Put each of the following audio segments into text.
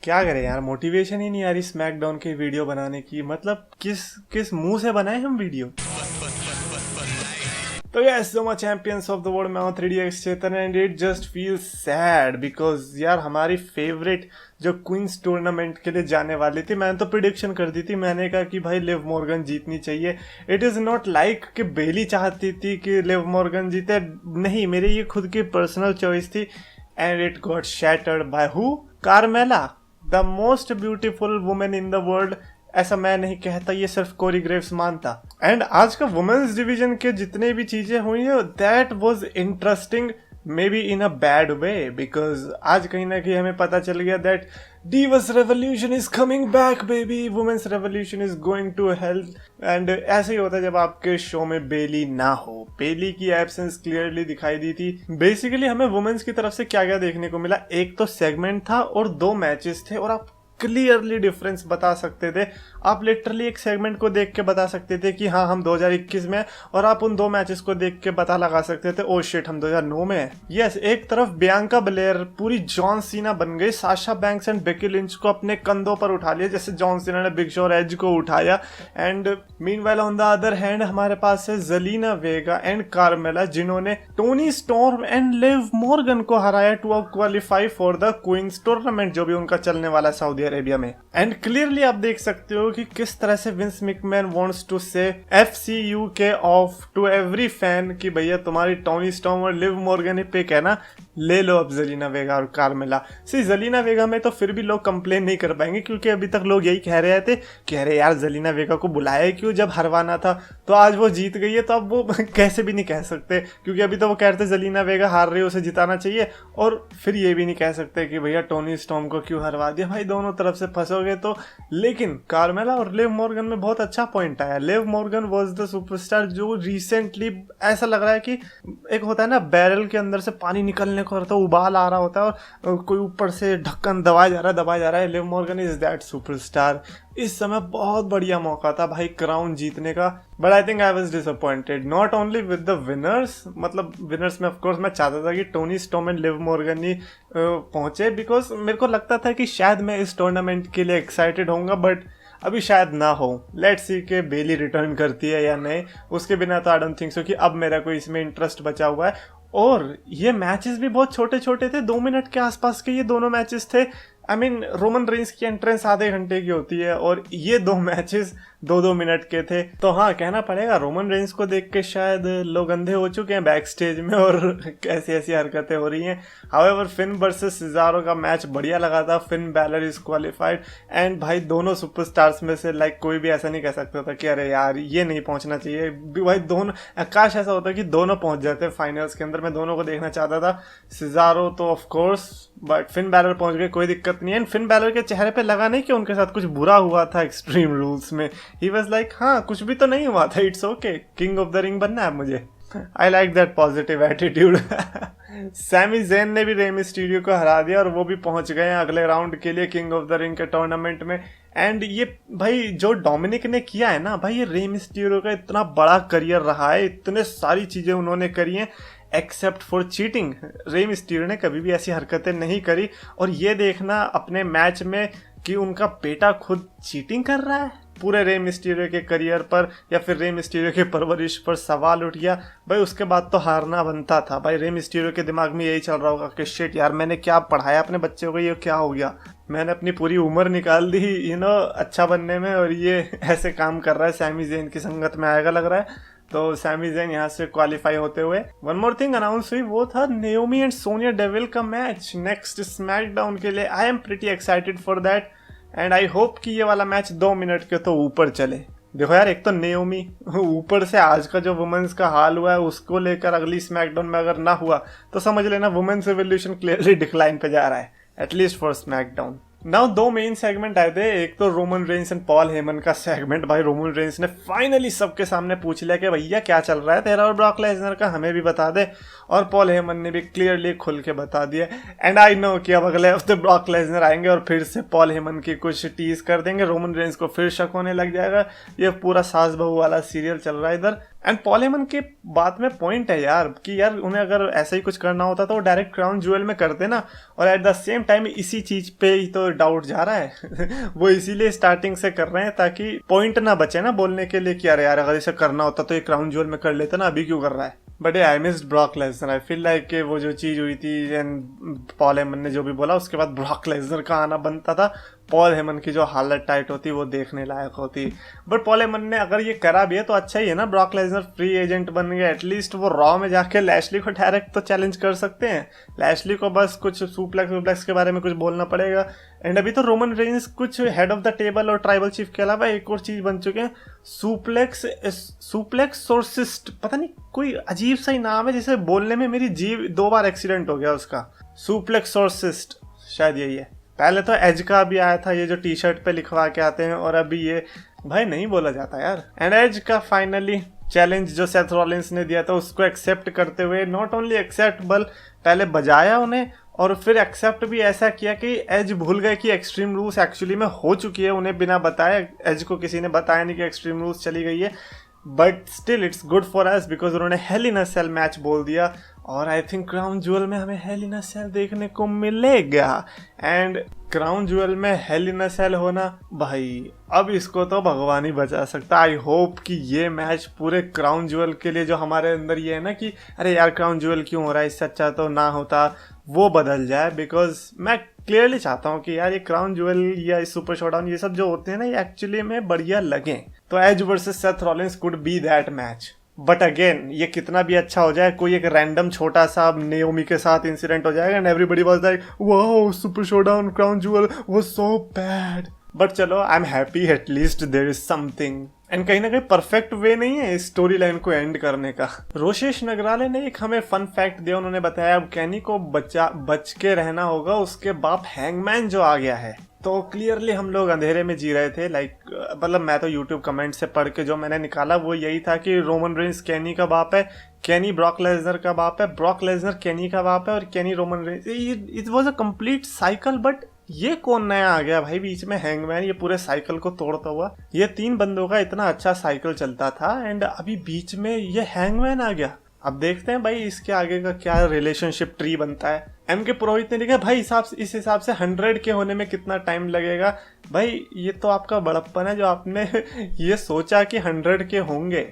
क्या करें यार, मोटिवेशन ही नहीं आ रही स्मैकडाउन की वीडियो बनाने की। मतलब किस किस मुंह से बनाए हम वीडियो। तो yes so much champions of the world, मैं हूं 3DX Chetan and it just feel sad because यार हमारी फेवरेट जो क्वींस टूर्नामेंट के लिए जाने वाली थी, मैंने तो प्रिडिक्शन कर दी थी। मैंने कहा कि भाई लिव मॉर्गन जीतनी चाहिए। इट इज़ नॉट लाइक कि बेली चाहती थी कि लिव मॉर्गन जीते, नहीं, मेरी ये खुद की पर्सनल चॉइस थी and it got shattered by who? Carmella, the most beautiful women in the world. ऐसा मैं नहीं कहता, ये सिर्फ कोरी ग्रेव्स मानता। एंड आज का वुमेन्स डिवीजन के जितने भी चीजें हुई है that was interesting, maybe in a bad way, because आज कहीं ना कहीं हमें पता चल गया that divas revolution is coming back baby, women's revolution is going to help. And ऐसे ही होता है जब आपके शो में बेली ना हो। बेली की एब्सेंस क्लियरली दिखाई दी थी। बेसिकली हमें वुमेन्स की तरफ से क्या क्या देखने को मिला, एक तो सेगमेंट था और 2 मैचेस थे और आप क्लियरली डिफरेंस बता सकते थे। आप लिटरली एक सेगमेंट को देख के बता सकते थे कि हाँ हम 2021 में हैं, और आप उन 2 मैचेस को देख के पता लगा सकते थे ओ शिट हम 2009 में हैं। यस, एक तरफ बियांका बलेयर पूरी जॉन सीना बन गई, Sasha banks and Becky Lynch को अपने कंधों पर उठा लिया जैसे जॉन सीना ने बिग शो और एज को उठाया। And meanwhile on the other hand हमारे पास है जेलिना वेगा एंड कार्मेला, जिन्होंने Toni Storm and Liv Morgan को हराया to qualify for the Queen's tournament, जो भी उनका चलने वाला सऊदी अरेबिया में। एंड क्लियरली आप देख सकते हो कि किस तरह से Vince McMahon wants to say FCUK off to every fan कि भैया तुम्हारी टोनी स्टॉर्म और लिव मॉर्गन पिक है ना, ले लो अब जेलिना वेगा और कार्मेला। सी जेलिना वेगा में तो फिर भी लोग कंप्लेन नहीं कर पाएंगे क्योंकि अभी तक लोग यही कह रहे थे कि अरे यार जेलिना वेगा को बुलाया क्यों जब हरवाना था, तो आज वो जीत गई है तो अब वो कैसे भी नहीं कह सकते, क्योंकि अभी तो वो कह रहे थे जेलिना वेगा हार रही है उसे जिताना चाहिए, और फिर ये भी नहीं कह सकते कि भैया टोनी स्टॉर्म को क्यों हरवा दिया। भाई दोनों तरफ से फंसोगे तो। लेकिन कार्मेला और लिव मॉर्गन में बहुत अच्छा पॉइंट आया। Liv Morgan was the superstar जो रिसेंटली ऐसा लग रहा है कि एक होता है ना बैरल के अंदर से पानी निकलने को रहता है, उबाल आ रहा होता है और कोई ऊपर से ढक्कन दबाया जा रहा है। Liv Morgan is that superstar. इस समय बहुत बढ़िया मौका था भाई क्राउन जीतने का, but I think I was disappointed not only with the winners. मतलब विनर्स में ऑफकोर्स मैं चाहता था कि Toni Storm and Liv Morgan ही पहुंचे, बिकॉज मेरे को लगता था कि शायद मैं इस टूर्नामेंट के लिए एक्साइटेड होऊंगा, बट अभी शायद ना हो। लेट्स सी के बेली रिटर्न करती है या नहीं, उसके बिना तो आई डोंट थिंक सो कि अब मेरा कोई इसमें इंटरेस्ट बचा हुआ है। और ये मैचेस भी बहुत छोटे छोटे थे, 2 मिनट के आसपास के ये दोनों मैचेस थे। आई मीन रोमन रेंस की एंट्रेंस आधे घंटे की होती है और ये 2 मैचेस 2-2 मिनट के थे। तो हाँ, कहना पड़ेगा रोमन रेंस को देख के शायद लोग अंधे हो चुके हैं बैक स्टेज में और कैसी ऐसी हरकतें हो रही हैं। हाउएवर फिन वर्सेस सिजारो का मैच बढ़िया लगा था। Finn Balor is qualified and भाई दोनों सुपरस्टार्स में से लाइक कोई भी ऐसा नहीं कह सकता था कि अरे यार ये नहीं पहुंचना चाहिए। भाई दोनों, काश ऐसा होता कि दोनों पहुंच जाते फाइनल्स के अंदर। मैं दोनों को देखना चाहता था। सिजारो तो of course, but Finn Balor पहुंच गए, कोई दिक्कत नहीं है। एंड फिन बैलर के चेहरे पे लगा नहीं कि उनके साथ कुछ बुरा हुआ था एक्सट्रीम रूल्स में। ही वाज लाइक हाँ कुछ भी तो नहीं हुआ था, it's okay, king of the ring बनना है मुझे। I like that positive attitude. Sami Zayn ने भी रे मिस्टीरियो को हरा दिया और वो भी पहुंच गए हैं अगले राउंड के लिए किंग ऑफ द रिंग के टूर्नामेंट में। एंड ये भाई जो डोमिनिक ने किया है ना भाई, ये रे मिस्टीरियो का इतना बड़ा करियर रहा है, इतने सारी चीजें उन्होंने करी हैं except for cheating. Rey Mysterio ने कभी भी ऐसी हरकतें नहीं करी, और ये देखना अपने मैच में कि उनका बेटा खुद चीटिंग कर रहा है पूरे रे मिस्टीरियो के करियर पर या फिर रे मिस्टीरियो के परवरिश पर सवाल उठ गया। भाई उसके बाद तो हारना बनता था। भाई रे मिस्टीरियो के दिमाग में यही चल रहा होगा कि शिट यार मैंने क्या पढ़ाया अपने बच्चों को, ये क्या हो गया, मैंने अपनी पूरी उम्र निकाल दी अच्छा बनने में, और ये ऐसे काम कर रहा है। सैमी ज़ेन की संगत में आएगा लग रहा है। तो सैमी ज़ेन यहाँ से क्वालिफाई होते हुए। वन मोर थिंग अनाउंस हुई, वो था नेओमी एंड सोनिया डेविल का मैच नेक्स्ट स्मैकडाउन के लिए। I am pretty excited for that and I hope कि ये वाला मैच 2 मिनट के तो ऊपर चले। देखो यार, एक तो नेओमी, ऊपर से आज का जो वुमेन्स का हाल हुआ है उसको लेकर अगली स्मैकडाउन में अगर ना हुआ तो समझ लेना वुमेन्स रेवोल्यूशन क्लियरली डिक्लाइन पे जा रहा है, at least for SmackDown. Now 2 main segment आए थे। एक तो Roman Reigns and Paul Heyman का सेगमेंट। भाई रोमन रेंस ने फाइनली सबके सामने पूछ लिया कि भैया क्या चल रहा है तेरा और ब्रॉक लेसनर का, हमें भी बता दे। और पॉल हेमन ने भी क्लियरली खुल के बता दिया। एंड आई नो कि अब अगले हफ्ते ब्रॉक लेसनर आएंगे और फिर से पॉल हेमन की कुछ टीज कर देंगे, रोमन रेंस को फिर शक होने लग जाएगा। ये पूरा सास बहू वाला सीरियल चल रहा है इधर। एंड पॉल हेमन के बात में पॉइंट है यार कि यार उन्हें अगर ऐसा ही कुछ करना होता तो वो डायरेक्ट क्राउन ज्वेल में करते ना, और एट द सेम टाइम इसी चीज पे ही तो डाउट जा रहा है वो इसीलिए स्टार्टिंग से कर रहे हैं ताकि पॉइंट ना बचे ना बोलने के लिए कि अरे यार अगर इसे करना होता तो ये क्राउन ज्वेल में कर लेते ना, अभी क्यों कर रहा है। But I missed Brock Lesnar, I feel like कि वो जो चीज हुई थी एंड पॉल हेमन ने जो भी बोला उसके बाद ब्रॉक लेसनर का आना बनता था, पॉल हेमन की जो हालत टाइट होती वो देखने लायक होती। बट पॉल हेमन ने अगर ये करा भी है तो अच्छा ही है ना, ब्रॉक लेसनर फ्री एजेंट बन गया, एटलीस्ट वो रॉ में जाके लैशली को डायरेक्ट तो चैलेंज कर सकते हैं। लैशली को बस कुछ सुप्लेक्स के बारे में कुछ बोलना पड़ेगा। एंड अभी तो रोमन रेंज कुछ हेड ऑफ द टेबल और ट्राइबल चीफ के अलावा एक और चीज बन चुके हैं, सुप्लेक्स सोर्सिस्ट, पता नहीं कोई अजीब सा ही नाम है जिसे बोलने में मेरी जीभ 2 बार एक्सीडेंट हो गया उसका। सुप्लेक्स सोर्सिस्ट शायद यही है। पहले तो एज का भी आया था ये जो टी शर्ट पे लिखवा के आते हैं, और अभी ये भाई नहीं बोला जाता यार। एंड एज का फाइनली चैलेंज जो सेथ रॉलिंस ने दिया था उसको एक्सेप्ट करते हुए, नॉट ओनली एक्सेप्ट बल पहले बजाया उन्हें और फिर एक्सेप्ट भी ऐसा किया कि एज भूल गए कि एक्सट्रीम रूल्स एक्चुअली में हो चुकी है, उन्हें बिना बताए, एज को किसी ने बताया नहीं कि एक्सट्रीम रूल्स चली गई है। But still it's good for us because उन्होंने हेल इन अ सेल मैच बोल दिया, और आई थिंक क्राउन ज्वेल में हमें हेल इन अ सेल देखने को मिलेगा। एंड क्राउन ज्वेल में हेल इन अ सेल होना, भाई अब इसको तो भगवान ही बचा सकता। आई होप कि ये मैच पूरे क्राउन ज्वेल के लिए जो हमारे अंदर ये है ना कि अरे यार क्राउन ज्वेल क्यों हो रहा है, इससे अच्छा तो ना होता, वो बदल जाए। बिकॉज मैं क्लियरली चाहता हूँ कि यार ये क्राउन ज्वेल या सुपर शोडाउन ये सब जो होते हैं ना ये एक्चुअली में बढ़िया लगे। तो Edge versus Seth Rollins could be that match. But again ये कितना भी अच्छा हो जाए, कोई एक रैंडम छोटा सा नेओमी के साथ इंसिडेंट हो जाएगा and everybody was like wow super showdown crown jewel was so bad. But चलो I am happy at least there is something. And कहीं ना कहीं परफेक्ट वे नहीं है इस स्टोरी लाइन को एंड करने का। रोशेश नगराले ने एक हमें फन फैक्ट दिया, उन्होंने बताया अब कैनी को बच के रहना होगा, उसके बाप हैंगमैन जो आ गया है। तो क्लियरली हम लोग अंधेरे में जी रहे थे, लाइक मतलब मैं तो यूट्यूब कमेंट से पढ़ के जो मैंने निकाला वो यही था कि रोमन रेंज कैनी का बाप है, कैनी ब्रॉक लेसनर का बाप है, ब्रॉक लेसनर कैनी का बाप है और कैनी Roman Reigns. It was a complete cycle. But ये कौन नया आ गया भाई बीच में, हैंगमैन, ये पूरे साइकिल को तोड़ता हुआ। ये 3 बंदों का इतना अच्छा साइकिल चलता था एंड अभी बीच में ये हैंगमैन आ गया। अब देखते हैं भाई इसके आगे का क्या रिलेशनशिप ट्री बनता है। एम के पुरोहित ने लिखा भाई इस हिसाब से 100 के होने में कितना टाइम लगेगा। भाई ये तो आपका बड़प्पन है जो आपने ये सोचा कि 100 के होंगे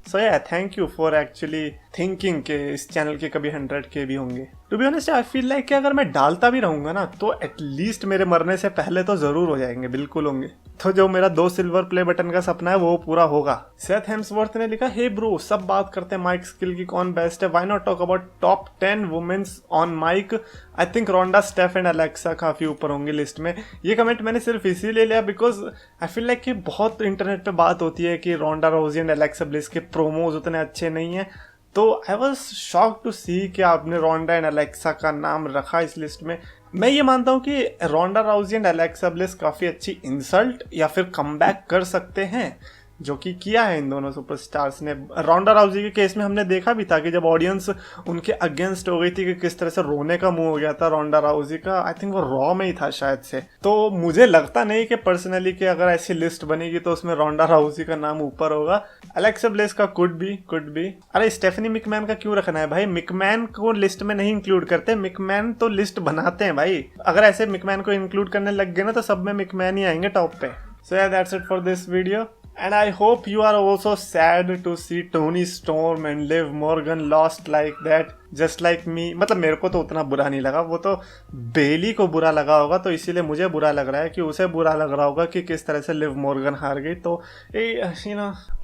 सो या thank you for actually thinking के इस चैनल के कभी 100 के भी होंगे। To be honest I feel like कि अगर मैं डालता भी रहूंगा ना तो एटलीस्ट मेरे मरने से पहले तो जरूर हो जाएंगे, बिल्कुल होंगे। तो जो मेरा 2 सिल्वर प्ले बटन का सपना है वो पूरा होगा। सेथ हेम्सवर्थ ने लिखा हे ब्रो सब बात करते हैं माइक स्किल की कौन बेस्ट है, why not talk about top 10 women's on mic. I think Ronda, Steph and Alexa काफी ऊपर होंगे लिस्ट में। ये कमेंट मैंने सिर्फ इसीलिए लिया बिकॉज आई फील लाइक कि बहुत इंटरनेट पे बात होती है कि रोंडा राउजी एंड अलेक्सा ब्लिस के प्रोमोज उतने अच्छे नहीं है। तो आई वॉज शॉक टू सी कि आपने रोंडा एंड अलेक्सा का नाम रखा इस लिस्ट में। मैं ये मानता हूँ कि रोंडा राउजी एंड अलेक्सा ब्लिस काफ़ी अच्छी इंसल्ट या फिर कमबैक कर सकते हैं, जो कि किया है इन दोनों सुपरस्टार्स ने। रोंडा राउजी के केस में हमने देखा भी था कि जब ऑडियंस उनके अगेंस्ट हो गई थी कि किस तरह से रोने का मुंह हो गया था रोंडा राउजी का। आई थिंक वो रॉ में ही था शायद से। तो मुझे लगता नहीं कि पर्सनली कि अगर ऐसी लिस्ट बनेगी तो उसमें रोंडा राउजी का नाम ऊपर होगा। अलेक्सा ब्लिस का कुड बी। अरे स्टेफनी मिकमैन का क्यों रखना है भाई, मिकमैन को लिस्ट में नहीं इंक्लूड करते, मिकमैन तो लिस्ट बनाते हैं भाई। अगर ऐसे मिकमैन को इंक्लूड करने लग गए ना तो सब में मिकमैन ही आएंगे टॉप पे। सो yeah, that's it for this video. And I hope you are also sad to see Tony Storm and Liv Morgan lost like that, just like me. मतलब मेरे को तो उतना बुरा नहीं लगा, वो तो बेली को बुरा लगा होगा तो इसीलिए मुझे बुरा लग रहा है कि उसे बुरा लग रहा होगा कि किस तरह से लिव मॉर्गन हार गई। तो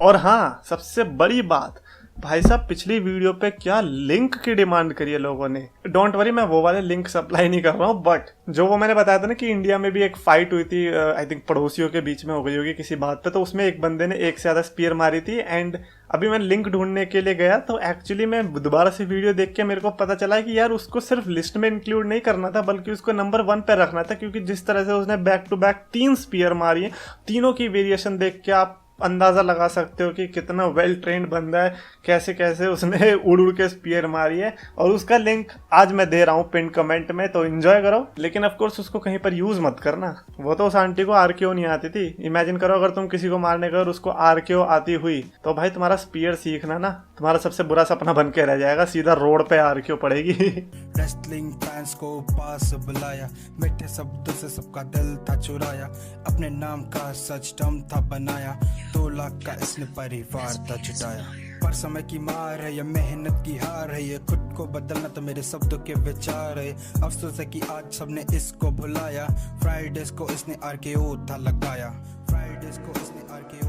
और हाँ सबसे बड़ी बात भाई साहब पिछली वीडियो पे क्या लिंक की डिमांड करी है लोगों ने। डोंट वरी मैं वो वाले लिंक सप्लाई नहीं कर रहा हूँ, बट जो वो मैंने बताया था ना कि इंडिया में भी एक फाइट हुई थी, आई थिंक पड़ोसियों के बीच में हो गई होगी किसी बात पे, तो उसमें एक बंदे ने एक से ज्यादा स्पीयर मारी थी। एंड अभी मैं लिंक ढूंढने के लिए गया तो एक्चुअली मैं दोबारा से वीडियो देख के मेरे को पता चला कि यार उसको सिर्फ लिस्ट में इंक्लूड नहीं करना था बल्कि उसको नंबर 1 पे रखना था, क्योंकि जिस तरह से उसने बैक टू बैक 3 स्पीयर मारी है, तीनों की वेरिएशन देख के आप अंदाज़ा लगा सकते हो कि कितना वेल ट्रेंड बंदा है, कैसे कैसे उसने उड़ उड़ के स्पीयर मारी है। और उसका लिंक आज मैं दे रहा हूँ पिन कमेंट में, तो एंजॉय करो। लेकिन ऑफ कोर्स उसको कहीं पर यूज़ मत करना। वो तो उस आंटी को आरकेओ नहीं आती थी। इमेजिन करो अगर तुम किसी को मारने का और उसको आरकेओ आती हुई, तो भाई तुम्हारा स्पीयर सीखना ना तुम्हारा सबसे बुरा सपना बन के रह जाएगा, सीधा रोड पे आरकेओ पड़ेगी। रेसलिंग फैंस को पास बुलाया, मीठे शब्दों से सबका दिल था चुराया, अपने नाम का सच टर्म था बनाया, 2 लाख का इसने परिवार था जुटाया। पर समय की मार है, ये मेहनत की हार है, ये खुद को बदलना तो मेरे शब्दों के विचार है। अफसोस है कि आज सबने इसको भुलाया, फ्राइडेज को इसने आरकेओ था लगाया, फ्राइडेज को इसने आरकेओ